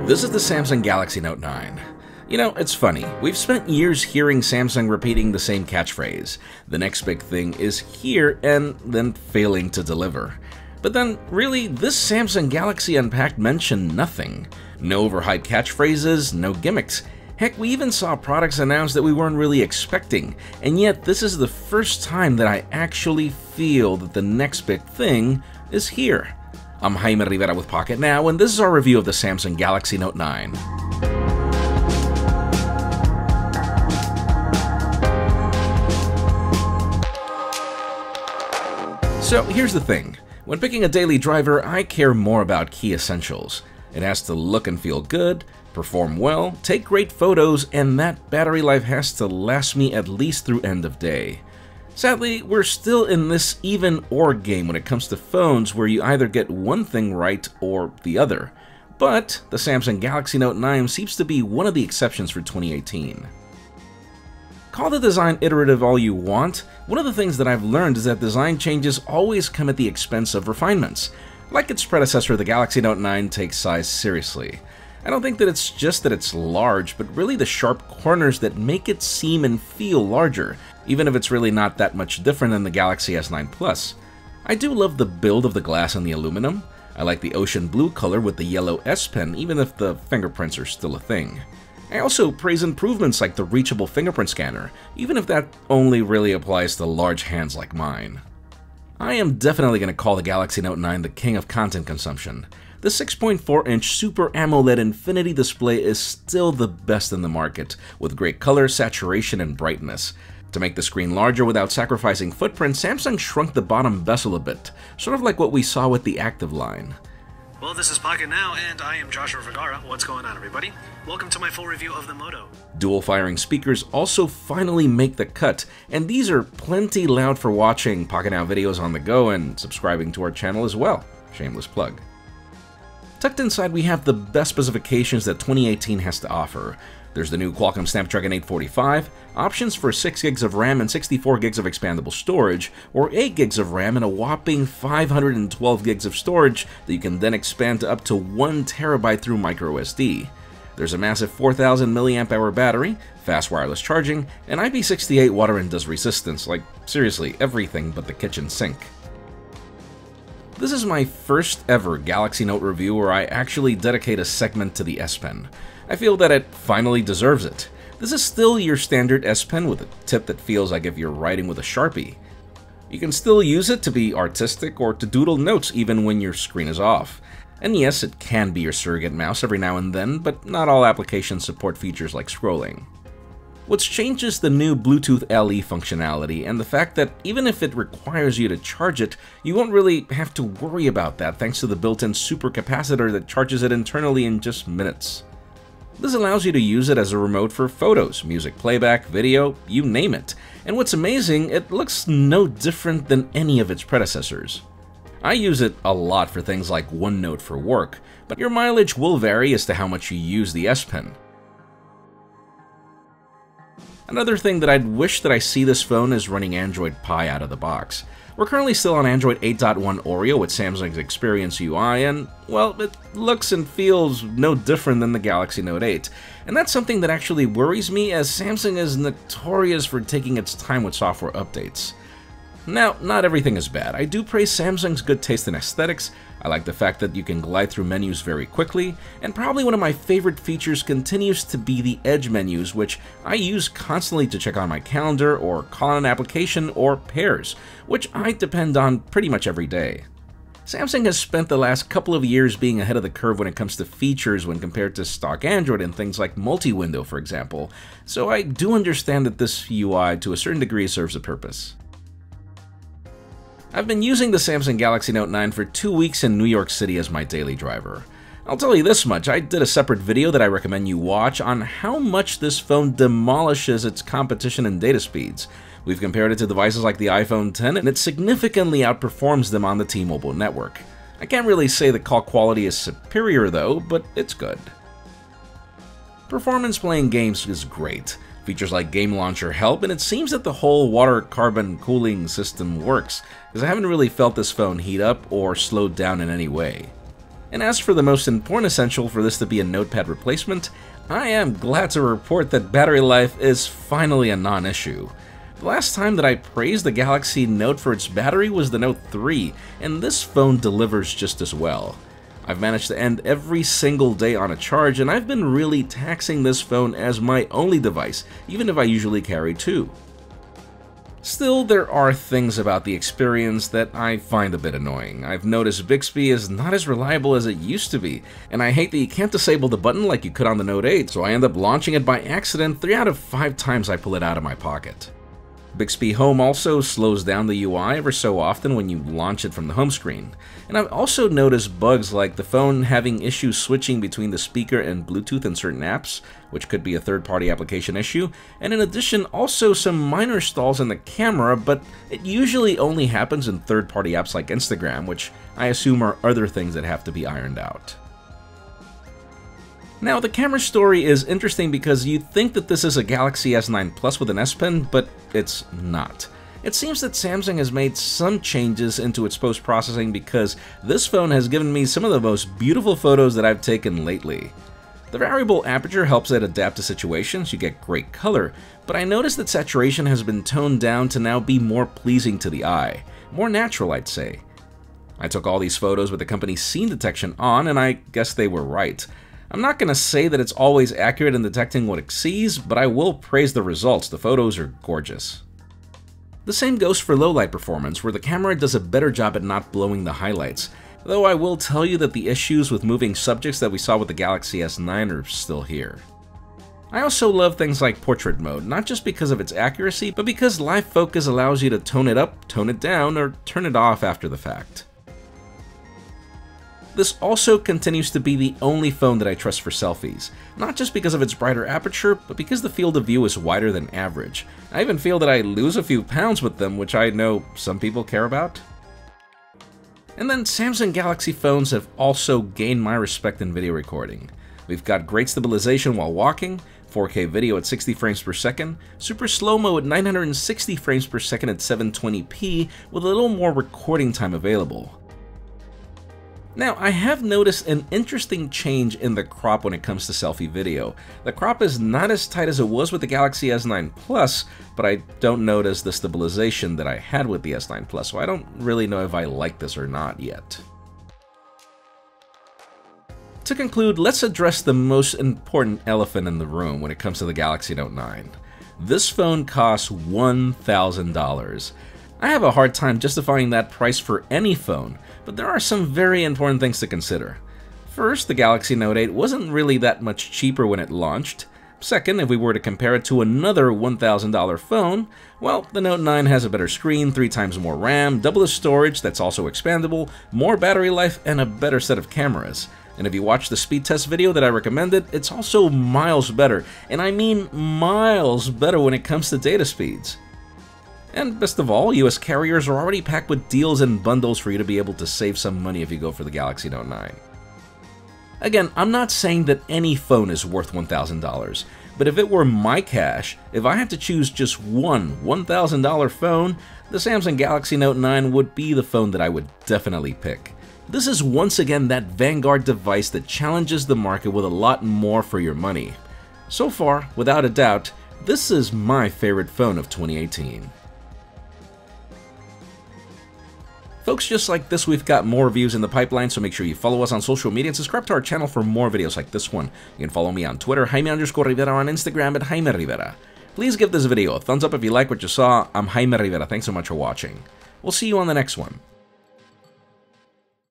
This is the Samsung Galaxy Note 9. You know, it's funny. We've spent years hearing Samsung repeating the same catchphrase. The next big thing is here, and then failing to deliver. But then, really, this Samsung Galaxy Unpacked mentioned nothing. No overhyped catchphrases, no gimmicks. Heck, we even saw products announced that we weren't really expecting, and yet this is the first time that I actually feel that the next big thing is here. I'm Jaime Rivera with Pocketnow, and this is our review of the Samsung Galaxy Note 9. So here's the thing. When picking a daily driver, I care more about key essentials. It has to look and feel good, perform well, take great photos, and that battery life has to last me at least through end of day. Sadly, we're still in this even-or game when it comes to phones where you either get one thing right or the other. But the Samsung Galaxy Note 9 seems to be one of the exceptions for 2018. Call the design iterative all you want, one of the things that I've learned is that design changes always come at the expense of refinements. Like its predecessor, the Galaxy Note 9 takes size seriously. I don't think that it's just that it's large, but really the sharp corners that make it seem and feel larger, even if it's really not that much different than the Galaxy S9 Plus. I do love the build of the glass and the aluminum. I like the ocean blue color with the yellow S Pen, even if the fingerprints are still a thing. I also praise improvements like the reachable fingerprint scanner, even if that only really applies to large hands like mine. I am definitely going to call the Galaxy Note 9 the king of content consumption. The 6.4-inch Super AMOLED Infinity display is still the best in the market, with great color, saturation, and brightness. To make the screen larger without sacrificing footprint, Samsung shrunk the bottom bezel a bit, sort of like what we saw with the Active line. Well, this is Pocketnow, and I am Joshua Vergara. What's going on, everybody? Welcome to my full review of the Moto. Dual-firing speakers also finally make the cut, and these are plenty loud for watching Pocketnow videos on the go and subscribing to our channel as well. Shameless plug. Tucked inside, we have the best specifications that 2018 has to offer. There's the new Qualcomm Snapdragon 845, options for 6 gigs of RAM and 64 gigs of expandable storage, or 8 gigs of RAM and a whopping 512 gigs of storage that you can then expand to up to 1 terabyte through microSD. There's a massive 4000 mAh battery, fast wireless charging, and IP68 water and dust resistance, like seriously everything but the kitchen sink. This is my first ever Galaxy Note review where I actually dedicate a segment to the S Pen. I feel that it finally deserves it. This is still your standard S Pen with a tip that feels like if you're writing with a Sharpie. You can still use it to be artistic or to doodle notes even when your screen is off. And yes, it can be your surrogate mouse every now and then, but not all applications support features like scrolling. What's changed is the new Bluetooth LE functionality and the fact that even if it requires you to charge it, you won't really have to worry about that thanks to the built-in supercapacitor that charges it internally in just minutes. This allows you to use it as a remote for photos, music playback, video, you name it. And what's amazing, it looks no different than any of its predecessors. I use it a lot for things like OneNote for work, but your mileage will vary as to how much you use the S Pen. Another thing that I'd wish that I see this phone is running Android Pie out of the box. We're currently still on Android 8.1 Oreo with Samsung's Experience UI, and, well, it looks and feels no different than the Galaxy Note 8. And that's something that actually worries me, as Samsung is notorious for taking its time with software updates. Now, not everything is bad. I do praise Samsung's good taste in aesthetics. I like the fact that you can glide through menus very quickly, and probably one of my favorite features continues to be the Edge menus, which I use constantly to check on my calendar or call on an application or pairs, which I depend on pretty much every day. Samsung has spent the last couple of years being ahead of the curve when it comes to features when compared to stock Android and things like multi-window, for example, so I do understand that this UI to a certain degree serves a purpose. I've been using the Samsung Galaxy Note 9 for 2 weeks in New York City as my daily driver. I'll tell you this much, I did a separate video that I recommend you watch on how much this phone demolishes its competition in data speeds. We've compared it to devices like the iPhone X, and it significantly outperforms them on the T-Mobile network. I can't really say the call quality is superior though, but it's good. Performance playing games is great. Features like Game Launcher help, and it seems that the whole water carbon cooling system works, because I haven't really felt this phone heat up or slowed down in any way. And as for the most important essential for this to be a notepad replacement, I am glad to report that battery life is finally a non-issue. The last time that I praised the Galaxy Note for its battery was the Note 3, and this phone delivers just as well. I've managed to end every single day on a charge, and I've been really taxing this phone as my only device, even if I usually carry two. Still, there are things about the experience that I find a bit annoying. I've noticed Bixby is not as reliable as it used to be, and I hate that you can't disable the button like you could on the Note 8, so I end up launching it by accident 3 out of 5 times I pull it out of my pocket. Bixby Home also slows down the UI ever so often when you launch it from the home screen. And I've also noticed bugs like the phone having issues switching between the speaker and Bluetooth in certain apps, which could be a third-party application issue, and in addition also some minor stalls in the camera, but it usually only happens in third-party apps like Instagram, which I assume are other things that have to be ironed out. Now, the camera story is interesting because you'd think that this is a Galaxy S9 Plus with an S Pen, but it's not. It seems that Samsung has made some changes into its post-processing because this phone has given me some of the most beautiful photos that I've taken lately. The variable aperture helps it adapt to situations, you get great color, but I noticed that saturation has been toned down to now be more pleasing to the eye. More natural, I'd say. I took all these photos with the company's scene detection on, and I guess they were right. I'm not going to say that it's always accurate in detecting what it sees, but I will praise the results. The photos are gorgeous. The same goes for low light performance, where the camera does a better job at not blowing the highlights, though I will tell you that the issues with moving subjects that we saw with the Galaxy S9 are still here. I also love things like portrait mode, not just because of its accuracy, but because live focus allows you to tone it up, tone it down, or turn it off after the fact. This also continues to be the only phone that I trust for selfies, not just because of its brighter aperture, but because the field of view is wider than average. I even feel that I lose a few pounds with them, which I know some people care about. And then Samsung Galaxy phones have also gained my respect in video recording. We've got great stabilization while walking, 4K video at 60 frames per second, super slow-mo at 960 frames per second at 720p, with a little more recording time available. Now, I have noticed an interesting change in the crop when it comes to selfie video. The crop is not as tight as it was with the Galaxy S9 Plus, but I don't notice the stabilization that I had with the S9 Plus, so I don't really know if I like this or not yet. To conclude, let's address the most important elephant in the room when it comes to the Galaxy Note 9. This phone costs $1,000. I have a hard time justifying that price for any phone, but there are some very important things to consider. First, the Galaxy Note 8 wasn't really that much cheaper when it launched. Second, if we were to compare it to another $1,000 phone, well, the Note 9 has a better screen, 3 times more RAM, double the storage that's also expandable, more battery life, and a better set of cameras. And if you watch the speed test video that I recommended, it's also miles better, and I mean miles better when it comes to data speeds. And best of all, US carriers are already packed with deals and bundles for you to be able to save some money if you go for the Galaxy Note 9. Again, I'm not saying that any phone is worth $1,000, but if it were my cash, if I had to choose just one $1,000 phone, the Samsung Galaxy Note 9 would be the phone that I would definitely pick. This is once again that vanguard device that challenges the market with a lot more for your money. So far, without a doubt, this is my favorite phone of 2018. Folks, just like this, we've got more reviews in the pipeline, so make sure you follow us on social media and subscribe to our channel for more videos like this one. You can follow me on Twitter, Jaime_Rivera, on Instagram at Jaime Rivera. Please give this video a thumbs up if you like what you saw. I'm Jaime Rivera. Thanks so much for watching. We'll see you on the next one.